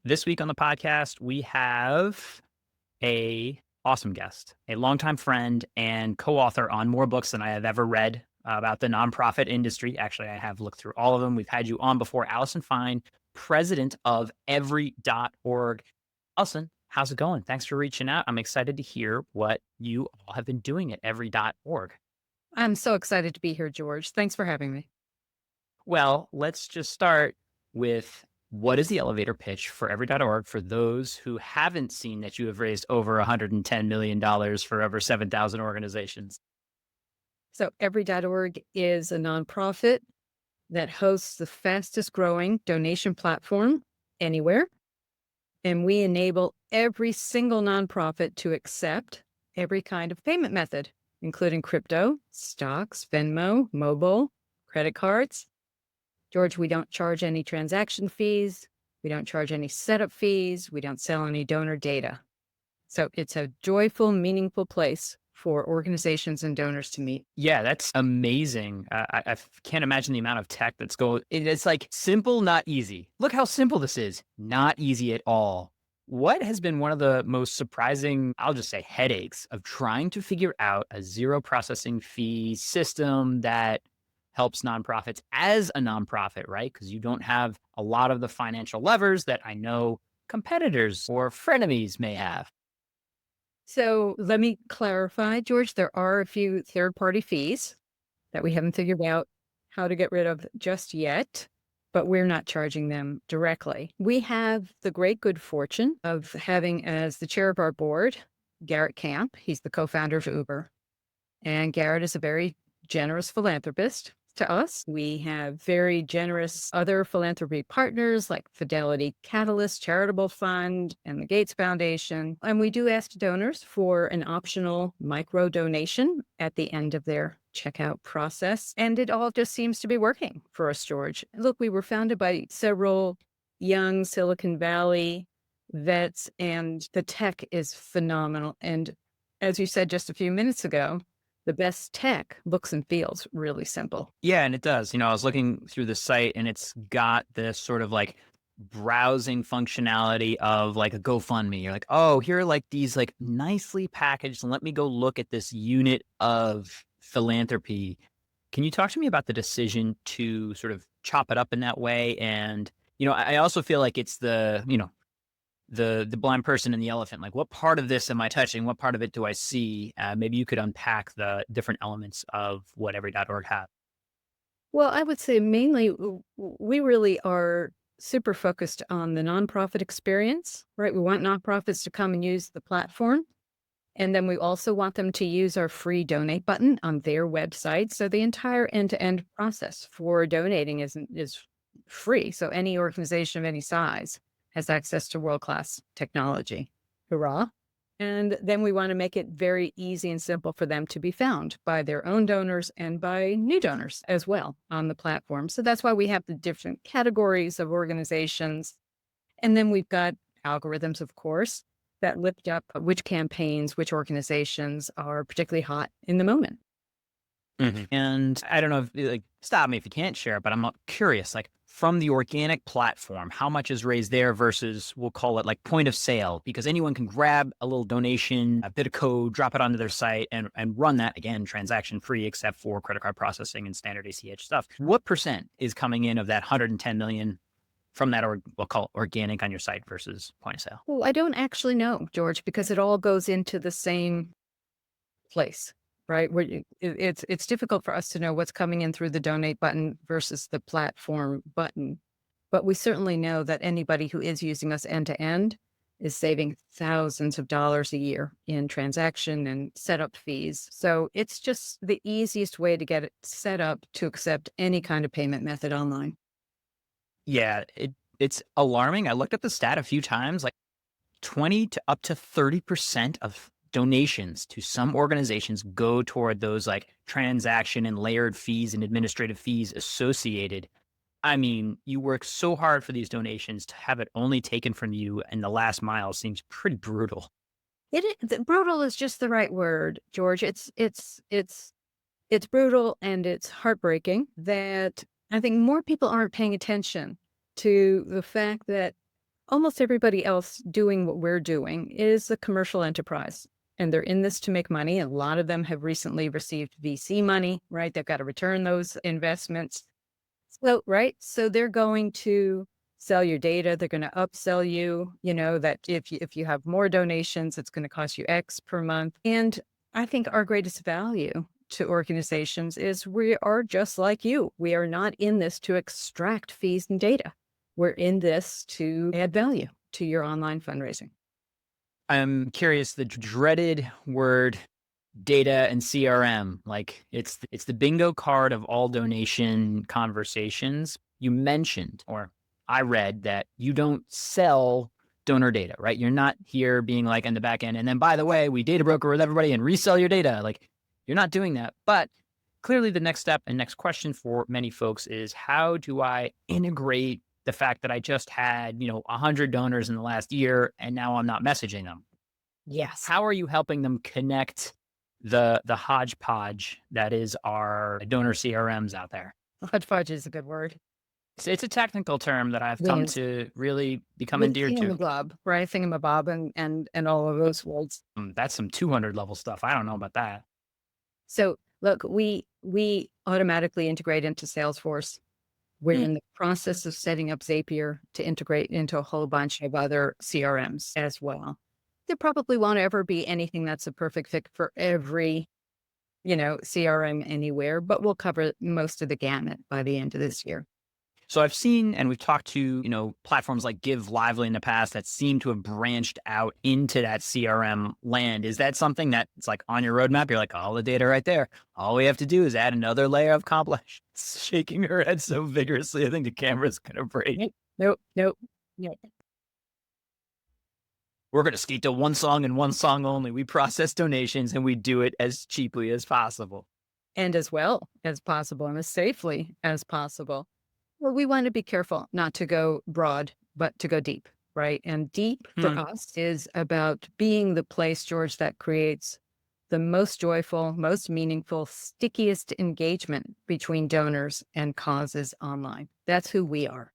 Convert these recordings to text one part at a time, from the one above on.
This week on the podcast, we have a awesome guest, a longtime friend and co-author on more books than I have ever read about the nonprofit industry. Actually, I have looked through all of them. We've had you on before. Allison Fine, president of every.org. Allison, how's it going? Thanks for reaching out. I'm excited to hear what you all have been doing at every.org. I'm so excited to be here, George. Thanks for having me. Well, let's just start with what is the elevator pitch for every.org for those who haven't seen that you have raised over $110 million for over 7,000 organizations? So, Every.org is a nonprofit that hosts the fastest growing donation platform anywhere. And we enable every single nonprofit to accept every kind of payment method, including crypto, stocks, Venmo, mobile, credit cards. George, we don't charge any transaction fees. We don't charge any setup fees. We don't sell any donor data. So it's a joyful, meaningful place for organizations and donors to meet. Yeah, that's amazing. I can't imagine the amount of tech that's going. It's like simple, not easy. Look how simple this is. Not easy at all. What has been one of the most surprising, I'll just say, headaches of trying to figure out a zero processing fee system that helps nonprofits as a nonprofit, right? Because you don't have a lot of the financial levers that I know competitors or frenemies may have. So let me clarify, George, there are a few third-party fees that we haven't figured out how to get rid of just yet, but we're not charging them directly. We have the great good fortune of having as the chair of our board, Garrett Camp. He's the co-founder of Uber. And Garrett is a very generous philanthropist to us. We have very generous other philanthropy partners like Fidelity Catalyst Charitable Fund and the Gates Foundation. And we do ask donors for an optional micro donation at the end of their checkout process. And it all just seems to be working for us, George. Look, we were founded by several young Silicon Valley vets, and the tech is phenomenal. And as you said just a few minutes ago, the best tech looks and feels really simple. Yeah, and it does. I was looking through the site and it's got this sort of like browsing functionality of like a GoFundMe. You're like, oh, here are like these like nicely packaged, and let me go look at this unit of philanthropy. Can you talk to me about the decision to sort of chop it up in that way? And, I also feel like it's the blind person and the elephant. Like, what part of this am I touching? What part of it do I see? Maybe you could unpack the different elements of what every.org has. Well, I would say mainly we really are super focused on the nonprofit experience, right? We want nonprofits to come and use the platform. And then we also want them to use our free donate button on their website. So the entire end-to-end process for donating is free. So any organization of any size has access to world-class technology. Hurrah. And then we want to make it very easy and simple for them to be found by their own donors and by new donors as well on the platform. So that's why we have the different categories of organizations. And then we've got algorithms, of course, that lift up which campaigns, which organizations are particularly hot in the moment. And I don't know if like stop me if you can't share it, but I'm curious, like from the organic platform, how much is raised there versus we'll call it like point of sale, because anyone can grab a little donation, a bit of code, drop it onto their site and run that again, transaction free, except for credit card processing and standard ACH stuff. What percent is coming in of that 110 million from that, or we'll call it organic on your site versus point of sale? Well, I don't actually know, George, because it all goes into the same place, right? It's difficult for us to know what's coming in through the donate button versus the platform button. But we certainly know that anybody who is using us end to end is saving thousands of dollars a year in transaction and setup fees. So it's just the easiest way to get it set up to accept any kind of payment method online. Yeah, it's alarming. I looked at the stat a few times, like 20 to up to 30% of donations to some organizations go toward those like transaction and layered fees and administrative fees associated. I mean, you work so hard for these donations to have it only taken from you in the last mile seems pretty brutal. Brutal is just the right word, George. It's brutal and it's heartbreaking that I think more people aren't paying attention to the fact that almost everybody else doing what we're doing is a commercial enterprise. And they're in this to make money. A lot of them have recently received VC money, right? They've got to return those investments. So, right. So they're going to sell your data. They're going to upsell you, that if you have more donations, it's going to cost you X per month. And I think our greatest value to organizations is we are just like you. We are not in this to extract fees and data. We're in this to add value to your online fundraising. I'm curious, the dreaded word data and CRM, like it's the bingo card of all donation conversations. You mentioned, or I read, that you don't sell donor data, right? You're not here being like in the back end, and then by the way, we data broker with everybody and resell your data. Like, you're not doing that. But clearly the next step and next question for many folks is, how do I integrate the fact that I just had, 100 donors in the last year and now I'm not messaging them? Yes. How are you helping them connect the hodgepodge that is our donor CRMs out there? Hodgepodge is a good word. It's a technical term that I've come Yes. to really become With endeared to. thingamabob, right? Thingamabob and all of those words. That's some 200 level stuff. I don't know about that. So look, we automatically integrate into Salesforce. We're in the process of setting up Zapier to integrate into a whole bunch of other CRMs as well. There probably won't ever be anything that's a perfect fit for every, CRM anywhere, but we'll cover most of the gamut by the end of this year. So I've seen, and we've talked to, platforms like Give Lively in the past that seem to have branched out into that CRM land. Is that something that's like on your roadmap? You're like, all the data right there. All we have to do is add another layer of complex. Shaking her head so vigorously, I think the camera's going to break. Nope, nope, nope. We're going to skate to one song and one song only. We process donations and we do it as cheaply as possible. And as well as possible and as safely as possible. Well, we want to be careful not to go broad, but to go deep, right? And deep for us is about being the place, George, that creates the most joyful, most meaningful, stickiest engagement between donors and causes online. That's who we are.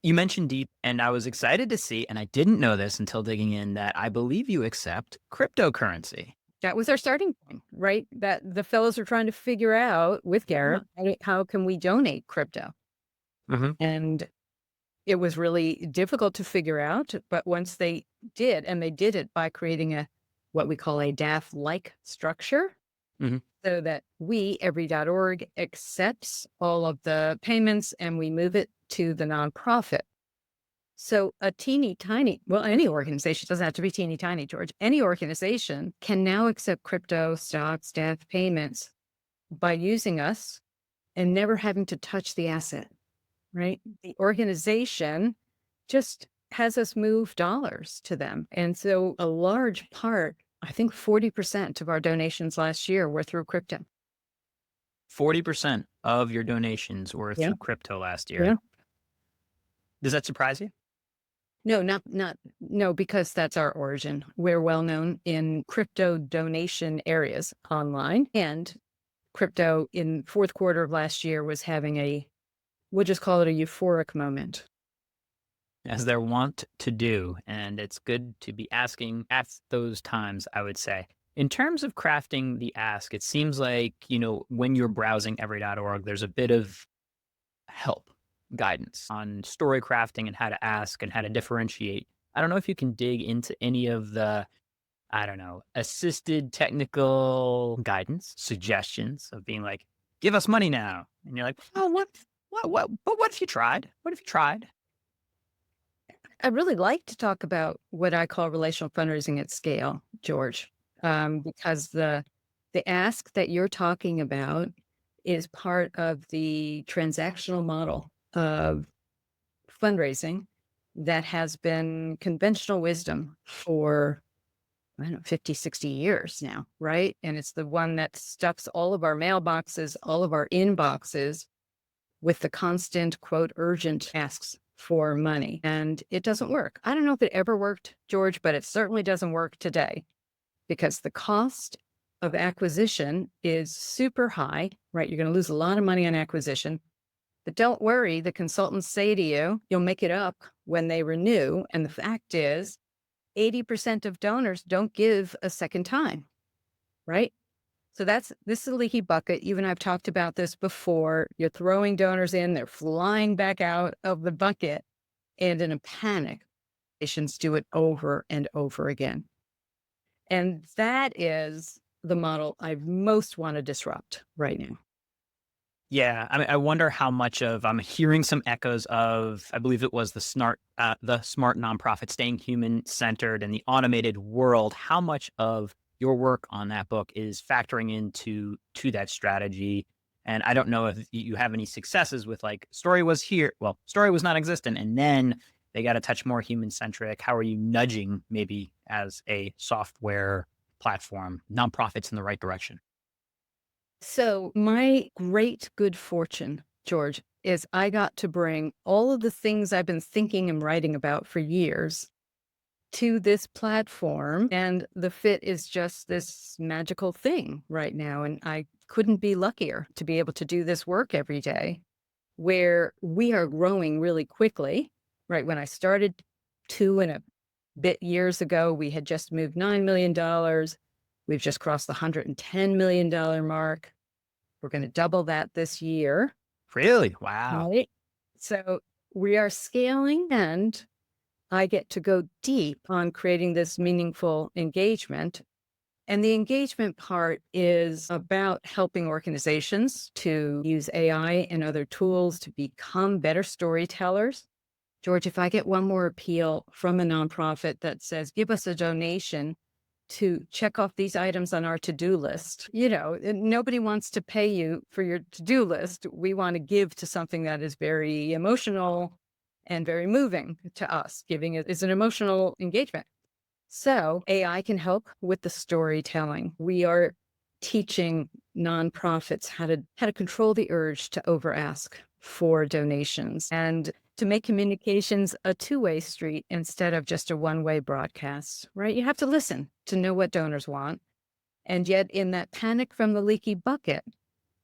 You mentioned deep, and I was excited to see, and I didn't know this until digging in, that I believe you accept cryptocurrency. That was our starting point, right? That the fellows are trying to figure out with Garrett, how can we donate crypto? And it was really difficult to figure out, but once they did, and they did it by creating what we call a DAF-like structure, so that we, every.org, accepts all of the payments and we move it to the nonprofit. So a teeny tiny, well, any organization, doesn't have to be teeny tiny, George, any organization can now accept crypto, stocks, DAF payments by using us and never having to touch the asset. Right? The organization just has us move dollars to them. And so a large part, I think 40% of our donations last year were through crypto. 40% of your donations were Yeah. through crypto last year. Yeah. Does that surprise you? No, no, because that's our origin. We're well known in crypto donation areas online, and crypto in fourth quarter of last year was having we'll just call it a euphoric moment. As they're wont to do. And it's good to be asking at those times, I would say. In terms of crafting the ask, it seems like, when you're browsing every.org, there's a bit of help, guidance on story crafting and how to ask and how to differentiate. I don't know if you can dig into any of the, assisted technical guidance, suggestions of being like, give us money now. And you're like, oh, but what if you tried? What if you tried? I really like to talk about what I call relational fundraising at scale, George, because the ask that you're talking about is part of the transactional model of fundraising that has been conventional wisdom for, 50, 60 years now, right? And it's the one that stuffs all of our mailboxes, all of our inboxes with the constant, quote, urgent asks for money. And it doesn't work. I don't know if it ever worked, George, but it certainly doesn't work today because the cost of acquisition is super high, right? You're going to lose a lot of money on acquisition. But don't worry, the consultants say to you, you'll make it up when they renew. And the fact is, 80% of donors don't give a second time, right? So this is a leaky bucket. You and I've talked about this before. You're throwing donors in, they're flying back out of the bucket, and in a panic, patients do it over and over again. And that is the model I most want to disrupt right now. Yeah, I mean, I wonder how much of I'm hearing some echoes of, I believe it was the smart nonprofit staying human centered and the automated world. How much of your work on that book is factoring into that strategy? And I don't know if you have any successes with like story was here, well, story was non-existent, and then they got to touch more human centric. How are you nudging maybe as a software platform nonprofits in the right direction? So, my great good fortune, George, is I got to bring all of the things I've been thinking and writing about for years to this platform. And the fit is just this magical thing right now. And I couldn't be luckier to be able to do this work every day where we are growing really quickly. Right. When I started 2 and a bit years ago, we had just moved $9 million. We've just crossed the $110 million mark. We're going to double that this year. Really? Wow. Right. So we are scaling, and I get to go deep on creating this meaningful engagement. And the engagement part is about helping organizations to use AI and other tools to become better storytellers. George, if I get one more appeal from a nonprofit that says, give us a donation to check off these items on our to-do list. Nobody wants to pay you for your to-do list. We want to give to something that is very emotional and very moving to us. Giving is an emotional engagement. So AI can help with the storytelling. We are teaching nonprofits how to control the urge to over ask for donations and to make communications a two-way street instead of just a one-way broadcast, right? You have to listen to know what donors want. And yet in that panic from the leaky bucket,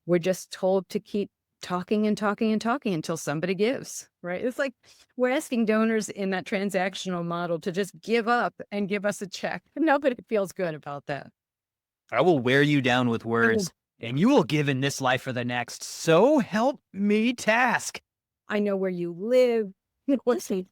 we're just told to keep talking and talking and talking until somebody gives, right? It's like we're asking donors in that transactional model to just give up and give us a check. Nobody feels good about that. I will wear you down with words, and you will give in this life for the next. So help me task. I know where you live. Listen,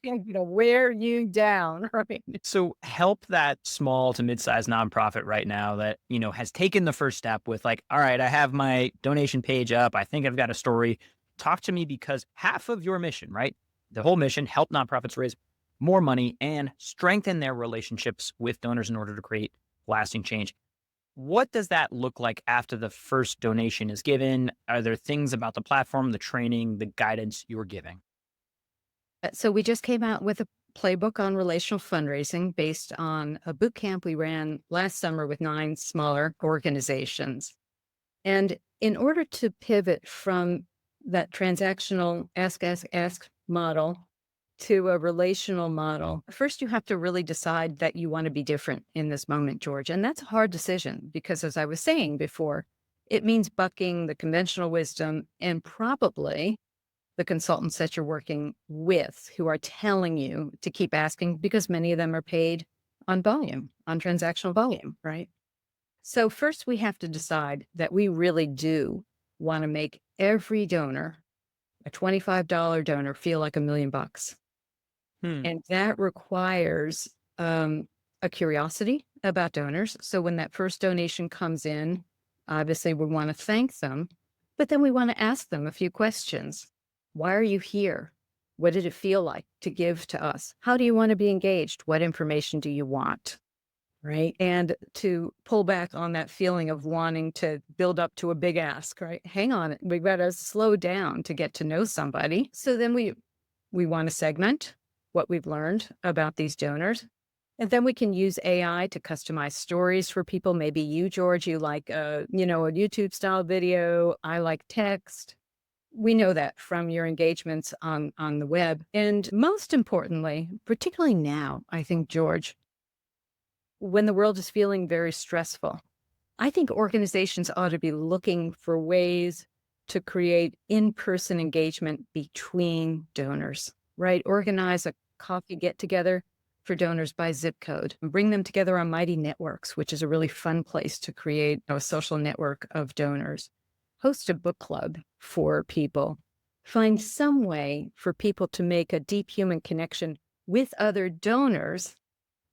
wear you down, right? So help that small to mid-sized nonprofit right now that, has taken the first step with like, all right, I have my donation page up. I think I've got a story. Talk to me, because half of your mission, right? The whole mission, help nonprofits raise more money and strengthen their relationships with donors in order to create lasting change. What does that look like after the first donation is given? Are there things about the platform, the training, the guidance you're giving? So we just came out with a playbook on relational fundraising based on a boot camp we ran last summer with 9 smaller organizations. And in order to pivot from that transactional ask model to a relational model, first you have to really decide that you want to be different in this moment, George. And that's a hard decision because, as I was saying before, it means bucking the conventional wisdom and probably the consultants that you're working with who are telling you to keep asking, because many of them are paid on volume, on transactional volume, right? So first we have to decide that we really do want to make every donor, a $25 donor, feel like $1,000,000. Hmm. And that requires a curiosity about donors. So when that first donation comes in, obviously we want to thank them, but then we want to ask them a few questions. Why are you here? What did it feel like to give to us? How do you want to be engaged? What information do you want? Right. And to pull back on that feeling of wanting to build up to a big ask, right? Hang on. We've got to slow down to get to know somebody. So then we want to segment what we've learned about these donors. And then we can use AI to customize stories for people. Maybe you, George, you like a YouTube style video. I like text. We know that from your engagements on the web. And most importantly, particularly now, I think, George, when the world is feeling very stressful, I think organizations ought to be looking for ways to create in-person engagement between donors, right? Organize a coffee get-together for donors by zip code, and bring them together on Mighty Networks, which is a really fun place to create a social network of donors. Host a book club for people. Find some way for people to make a deep human connection with other donors,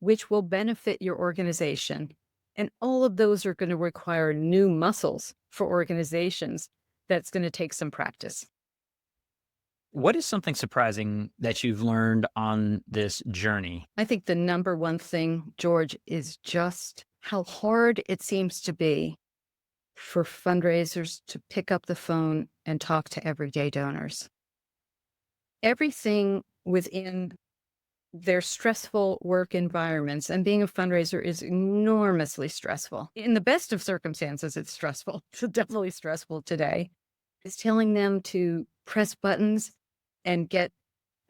which will benefit your organization. And all of those are going to require new muscles for organizations. That's going to take some practice. What is something surprising that you've learned on this journey? I think the number one thing, George, is just how hard it seems to be for fundraisers to pick up the phone and talk to everyday donors. Everything within their stressful work environments, and being a fundraiser is enormously stressful. In the best of circumstances, it's stressful. It's definitely stressful today. It's telling them to press buttons and get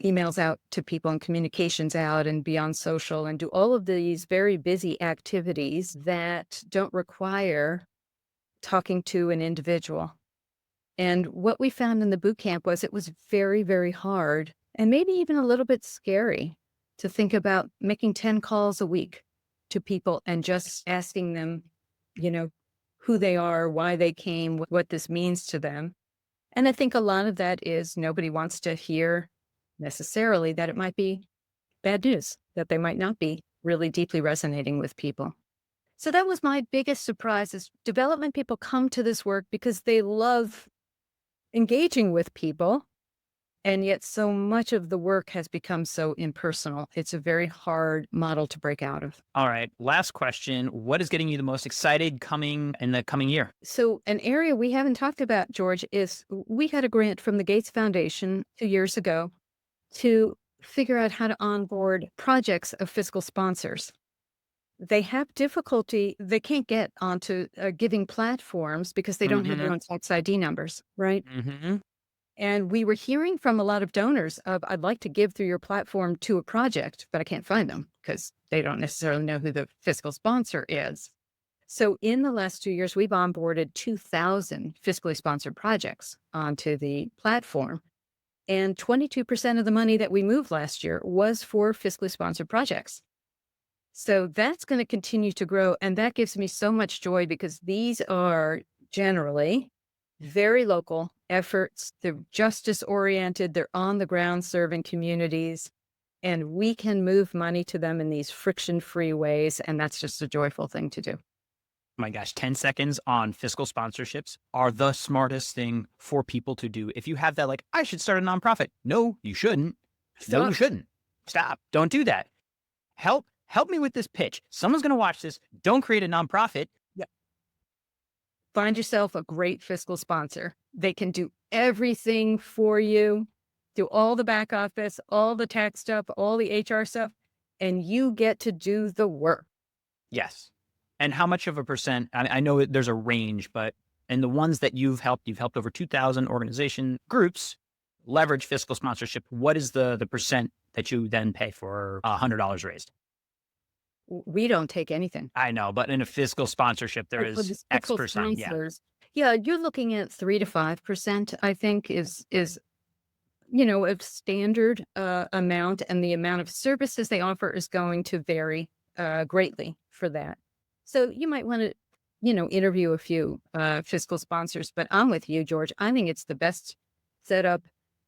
emails out to people and communications out and be on social and do all of these very busy activities that don't require talking to an individual. And what we found in the boot camp was it was very, very hard and maybe even a little bit scary to think about making 10 calls a week to people and just asking them, who they are, why they came, what this means to them. And I think a lot of that is nobody wants to hear necessarily that it might be bad news, that they might not be really deeply resonating with people. So that was my biggest surprise is development people come to this work because they love engaging with people. And yet so much of the work has become so impersonal. It's a very hard model to break out of. All right. Last question. What is getting you the most excited coming in the coming year? So an area we haven't talked about, George, is we had a grant from the Gates Foundation 2 years ago to figure out how to onboard projects of fiscal sponsors. They have difficulty. They can't get onto giving platforms because they don't have their own tax ID numbers, right? Mm-hmm. And we were hearing from a lot of donors of, I'd like to give through your platform to a project, but I can't find them because they don't necessarily know who the fiscal sponsor is. So in the last 2 years, we've onboarded 2,000 fiscally sponsored projects onto the platform. And 22% of the money that we moved last year was for fiscally sponsored projects. So that's going to continue to grow. And that gives me so much joy because these are generally very local efforts. They're justice oriented. They're on the ground serving communities. And we can move money to them in these friction-free ways. And that's just a joyful thing to do. My gosh, 10 seconds on fiscal sponsorships are the smartest thing for people to do. If you have that, like, I should start a nonprofit. No, you shouldn't. No, you shouldn't. Stop. Don't do that. Help me with this pitch. Someone's going to watch this. Don't create a nonprofit. Find yourself a great fiscal sponsor. They can do everything for you, do all the back office, all the tax stuff, all the HR stuff, and you get to do the work. Yes. And how much of a percent? I know there's a range, but and the ones that you've helped over 2,000 organization groups leverage fiscal sponsorship. What is the percent that you then pay for $100 raised? We don't take anything. I know, but in a fiscal sponsorship, there For the is X fiscal percent. Yeah. sponsors, yeah, you're looking at 3 to 5%, I think is a standard amount, and the amount of services they offer is going to vary greatly for that. So you might want to, interview a few fiscal sponsors, but I'm with you, George. I think it's the best setup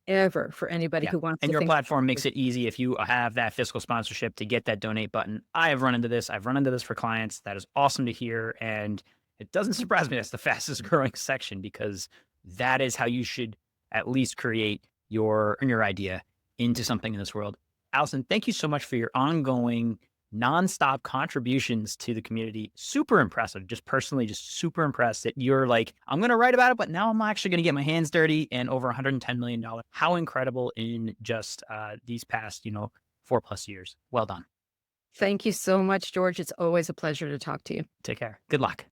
ever for anybody Yeah. who wants And to your think. platform makes it easy if you have that fiscal sponsorship to get that donate button. I have run into this. I've run into this for clients. That is awesome to hear. And it doesn't surprise me that's the fastest growing section because that is how you should at least create your idea into something in this world. Allison, thank you so much for your ongoing nonstop contributions to the community. Super impressive. Just personally, just super impressed that you're like, I'm going to write about it, but now I'm actually going to get my hands dirty and over $110 million. How incredible in just these past, 4+ years. Well done. Thank you so much, George. It's always a pleasure to talk to you. Take care. Good luck.